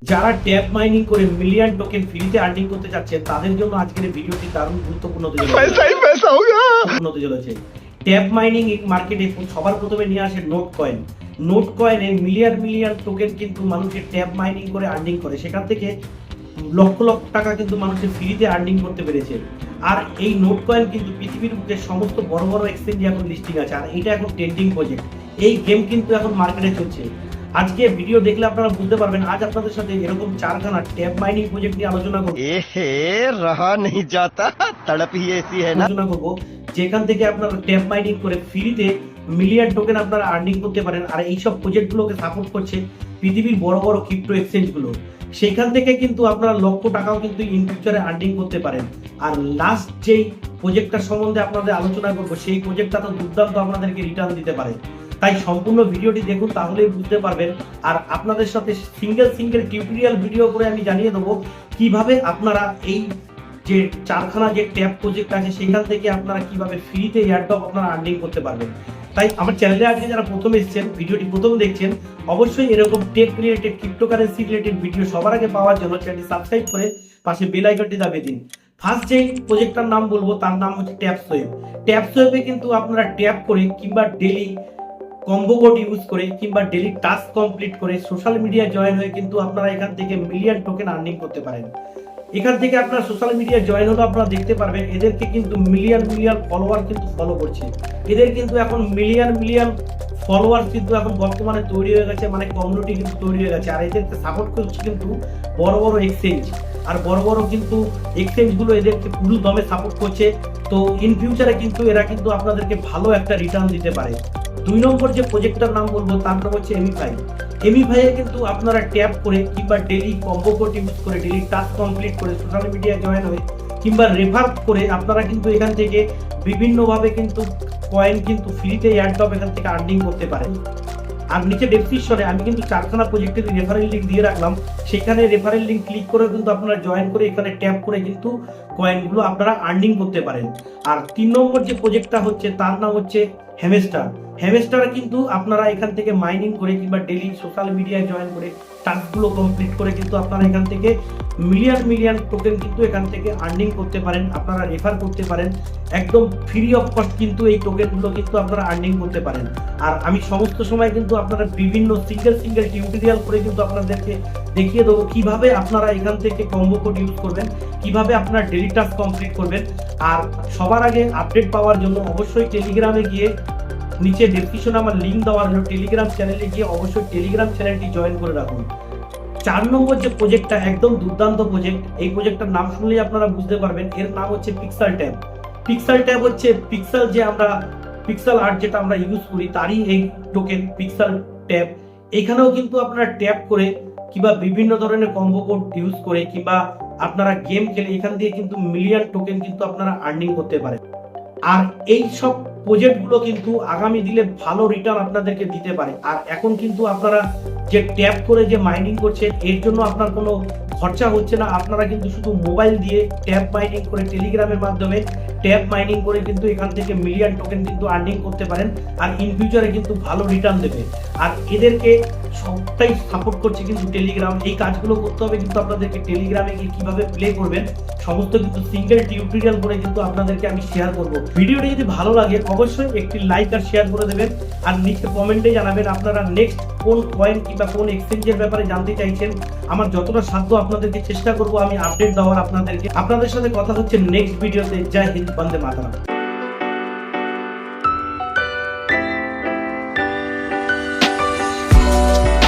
যারা tap mining করে million token ফ্রিতে আর্নিং করতে চাচ্ছেন তাদের জন্য আজকের এই ভিডিওটি দারুণ গুরুত্বপূর্ণ হতে চলেছে। ট্যাপ মাইনিং মার্কেটে সবার প্রথমে নিয়ে আসে নোট কয়েন। নোট কয়েনে মিলিয়ন টোকেন কিন্তু মানুষের ট্যাপ মাইনিং করে আর্নিং করে, সেখান থেকে লক্ষ লক্ষ টাকা কিন্তু মানুষের ফ্রিতে আর্নিং করতে পেরেছে। আর এই নোট কয়েন কিন্তু পৃথিবীর বুকে সমস্ত বড় বড় এক্সচেঞ্জে এখন লিস্টিং আছে, আর এটা এখন ট্রেন্ডিং প্রজেক্ট। এই গেম কিন্তু এখন মার্কেটে চলছে। আজকে ভিডিও দেখলে আপনারা বুঝতে পারবেন আজ আপনাদের সাথে এরকম চারখানা ট্যাপ মাইনিং প্রজেক্ট নিয়ে আলোচনা করব। আলোচনা করব যেখান থেকে আপনারা ট্যাপ মাইনিং করে ফ্রিতে মিলিয়ন টোকেন আপনারা আর্নিং করতে পারেন। আর এইসব প্রজেক্টগুলোকে সাপোর্ট করছে পৃথিবীর বড় বড় ক্রিপ্টো এক্সচেঞ্জগুলো। সেইখান থেকে কিন্তু আপনারা লক্ষ টাকাও কিন্তু ইন ফিউচারে আর্নিং করতে পারেন। আর লাস্ট যেই প্রজেক্টটার সম্বন্ধে আপনাদের আলোচনা করবো সেই প্রজেক্টটা তো দুর্দান্ত আপনাদেরকে রিটার্ন দিতে পারে। তাই সম্পূর্ণ ভিডিওটি দেখুন, তাহলেই বুঝতে পারবেন। আর আপনাদের সাথে সিঙ্গেল টিউটোরিয়াল ভিডিও করে আমি জানিয়ে দেবো কিভাবে আপনারা এই যে চারখানা যে ট্যাপ প্রজেক্ট আছে সেখান থেকে আপনারা কিভাবে ফ্রিতে এয়ারড্রপ আপনারা আর্নিং করতে পারবেন। তাই আমার চ্যানেলে আজকে যারা প্রথম এসেছেন, ভিডিওটি প্রথম দেখছেন, অবশ্যই এরকম tech related cryptocurrency related video সবার আগে পাওয়ার জন্য চ্যানেলটি সাবস্ক্রাইব করে পাশে বেল আইকনটি দাবিয়ে দিন। ফার্স্ট যেই প্রজেক্টটার নাম বলবো তার নাম হচ্ছে ট্যাপসোয়েব। ট্যাপসোয়েবে কিন্তু আপনারা ট্যাপ করে কিংবা ডেলি কম্বো কোড ইউজ করে কিংবা ডেলি টাস্ক কমপ্লিট করে সোশ্যাল মিডিয়া জয়েন হয়ে কিন্তু আপনারা এখান থেকে মিলিয়ন টোকেন আর্নিং করতে পারেন। এখান থেকে আপনারা সোশ্যাল মিডিয়া জয়েন হলে আপনারা দেখতে পারবেন এদেরকে কিন্তু মিলিয়ন ফলোয়ার কিন্তু ফলো করছে। এদের কিন্তু এখন মিলিয়ন ফলোয়ার কিন্তু এখন বর্তমানে তৈরি হয়ে গেছে, মানে কমিউনিটি কিন্তু তৈরি হয়ে গেছে। আর এদেরকে সাপোর্ট করছে কিন্তু বড় বড় এক্সচেঞ্জ, আর বড় কিন্তু এক্সচেঞ্জগুলো এদেরকে পুরো দমে সাপোর্ট করছে। তো ইন ফিউচারে কিন্তু এরা কিন্তু আপনাদেরকে ভালো একটা রিটার্ন দিতে পারে। 2 নম্বর যে প্রজেক্টটার নাম বলবো তার নাম হচ্ছে এমিফাই। এমিফাইয়ে কিন্তু আপনারা ট্যাপ করে কিংবা ডেলি কম্বো কোড ইউজ করে ডেলি টাস্ক কমপ্লিট করে সোশ্যাল মিডিয়া জয়েন হয়ে কিংবা রেফার করে আপনারা কিন্তু এখান থেকে বিভিন্নভাবে কিন্তু কয়েন কিন্তু ফ্রিতে এয়ারড্রপ এখান থেকে আর্নিং করতে পারেন। আর নিচে ডেসক্রিপশনে আমি কিন্তু চারখানা প্রজেক্টের রেফারেল লিঙ্ক দিয়ে রাখলাম, সেখানে রেফারেল লিঙ্ক ক্লিক করে কিন্তু আপনারা জয়েন করে এখানে ট্যাপ করে কিন্তু কয়েনগুলো আপনারা আর্নিং করতে পারেন। আর 3 নম্বর যে প্রজেক্টটা হচ্ছে তার নাম হচ্ছে হ্যামস্টার। হ্যামস্টার কিন্তু আপনারা এখান থেকে মাইনিং করে কিংবা ডেলি সোশ্যাল মিডিয়ায় জয়েন করে টাস্কগুলো কমপ্লিট করে কিন্তু আপনারা এখান থেকে মিলিয়ন টোকেন কিন্তু এখান থেকে আর্নিং করতে পারেন। আপনারা রেফার করতে পারেন একদম ফ্রি অফ কস্ট, কিন্তু এই টোকেনগুলো কিন্তু আপনারা আর্নিং করতে পারেন। আর আমি সমস্ত সময় কিন্তু আপনারা বিভিন্ন সিঙ্গেল টিউটোরিয়াল করে কিন্তু আপনাদেরকে দেখিয়ে দেবো কিভাবে আপনারা এখান থেকে কম্বো কোড ইউজ করবেন, কিভাবে আপনারা ডেলি টাস্ক কমপ্লিট করবেন। আর সবার আগে আপডেট পাওয়ার জন্য অবশ্যই টেলিগ্রামে গিয়ে নিচে ডেসক্রিপশনে আমার লিঙ্ক দেওয়া হলো, টেলিগ্রাম চ্যানেলে গিয়ে অবশ্যই টেলিগ্রাম চ্যানেলটি জয়েন করে রাখুন। 4 নম্বর যে প্রজেক্টটা একদম দুর্দান্ত প্রজেক্ট, এই প্রজেক্টটার নাম শুনলেই আপনারা বুঝতে পারবেন। এর নাম হচ্ছে পিক্সেল ট্যাব। পিক্সেল ট্যাব হচ্ছে পিক্সেল যে আমরা পিক্সেল আর্ট যেটা আমরা ইউজ করি তারই এই টোকেন পিক্সেল ট্যাব। এখানেও কিন্তু আপনারা ট্যাপ করে কিংবা বিভিন্ন ধরনের কম্বো কোড ইউজ করে কিংবা আপনারা গেম খেলে এখান দিয়ে কিন্তু মিলিয়ন টোকেন কিন্তু আপনারা আর্নিং করতে পারেন। আর এই সব প্রজেক্টগুলো কিন্তু আগামী দিনে ভালো রিটার্ন আপনাদেরকে দিতে পারে। আর এখন কিন্তু আপনারা যে ট্যাপ করে যে মাইনিং করছেন এর জন্য আপনার কোনো খরচা হচ্ছে না। আপনারা কিন্তু শুধু মোবাইল দিয়ে ট্যাপ মাইনিং করে টেলিগ্রামের মাধ্যমে ট্যাপ মাইনিং করে কিন্তু এখান থেকে মিলিয়ন টোকেন কিন্তু আর্নিং করতে পারেন। আর ইন ফিউচারে কিন্তু ভালো রিটার্ন দেবে। আর এদেরকে সবটাই সাপোর্ট করছে কিন্তু টেলিগ্রাম। এই কাজগুলো করতে হবে কিন্তু আপনাদেরকে টেলিগ্রামে গিয়ে কিভাবে প্লে করবেন সমস্ত কিন্তু সিঙ্গেল টিউটোরিয়াল করে কিন্তু আপনাদেরকে আমি শেয়ার করব। ভিডিওটি যদি ভালো লাগে অবশ্যই একটি লাইক আর শেয়ার করে দেবেন। আর নিচে কমেন্টে জানাবেন আপনারা নেক্সট কোন কয়েন কিংবা কোন এক্সচেঞ্জের ব্যাপারে জানতে চাইছেন। আমার যতটা সাধ্য আপনাদেরকে চেষ্টা করব আমি আপডেট দেওয়ার আপনাদের সাথে কথা হচ্ছে নেক্সট ভিডিওতে। জয় হিন্দ, বন্দে মাতরম।